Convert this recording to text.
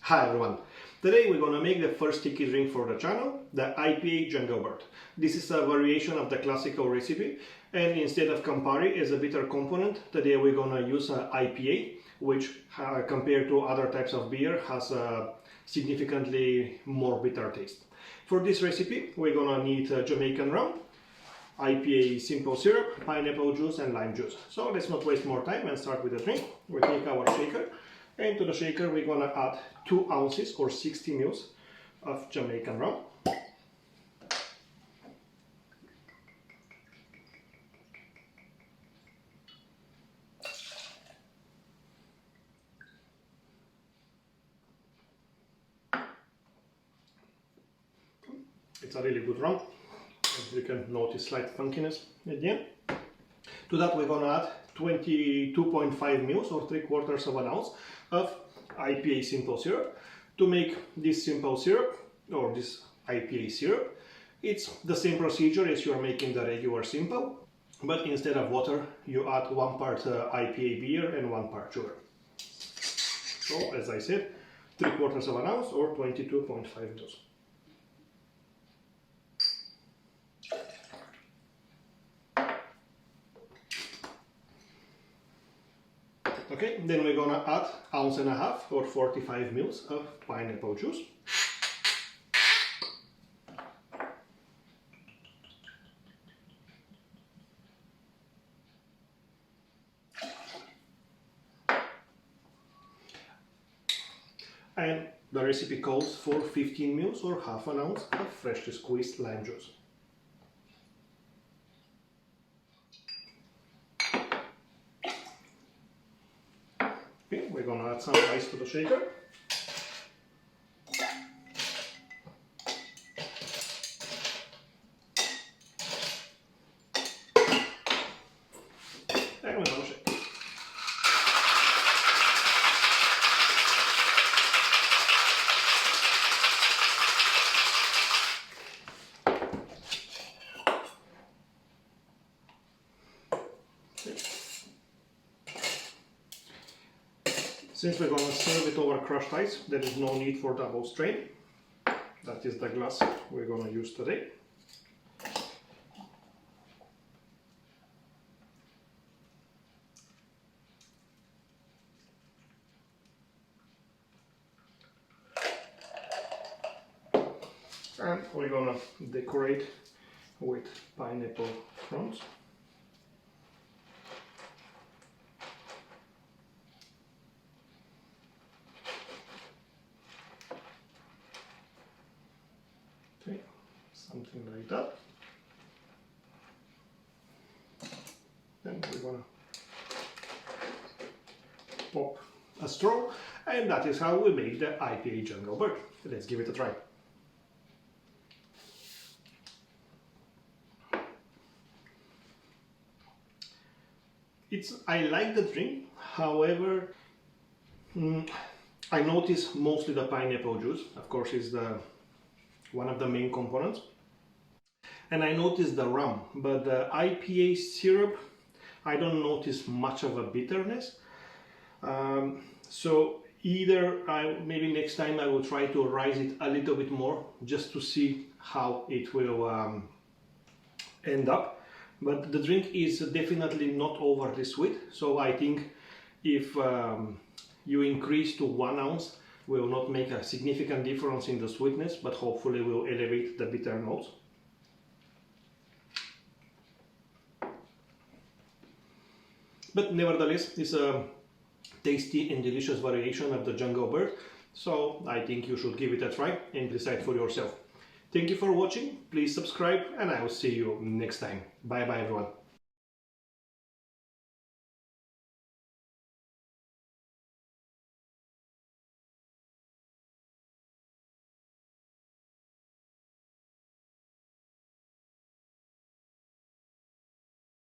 Hi everyone! Today we're gonna make the first Tiki drink for the channel, the IPA Jungle Bird. This is a variation of the classical recipe, and instead of Campari as a bitter component, today we're gonna use IPA, which compared to other types of beer has a significantly more bitter taste. For this recipe we're gonna need Jamaican rum, IPA simple syrup, pineapple juice and lime juice. So let's not waste more time and start with the drink. We take our shaker, and to the shaker we're gonna add 2 ounces or 60 ml of Jamaican rum. It's a really good rum. As you can notice, slight funkiness at the end. To that we're gonna add 22.5 ml or 3/4 of an ounce of IPA simple syrup. To make this simple syrup or this IPA syrup, it's the same procedure as you are making the regular simple, but instead of water you add 1 part IPA beer and 1 part sugar. So as I said, 3/4 of an ounce or 22.5 ml. Okay, then we're gonna add 1.5 ounces or 45 ml of pineapple juice. And the recipe calls for 15 ml or half an ounce of freshly squeezed lime juice. Okay, we're gonna add some ice to the shaker. And we're gonna shake. Since we're going to serve it over crushed ice, there is no need for double strain. That is the glass we're going to use today. And we're going to decorate with pineapple fronds. Okay, something like that. Then we're gonna pop a straw, and that is how we make the IPA Jungle Bird. Let's give it a try. I like the drink, however, I notice mostly the pineapple juice. Of course, is one of the main components, and I notice the rum, but the IPA syrup I don't notice much of a bitterness. So either maybe next time I will try to rise it a little bit more just to see how it will end up. But the drink is definitely not overly sweet, so I think if you increase to 1 ounce will not make a significant difference in the sweetness, but hopefully will elevate the bitter notes. But nevertheless, it's a tasty and delicious variation of the Jungle Bird, so I think you should give it a try and decide for yourself. Thank you for watching, please subscribe, and I will see you next time. Bye bye everyone.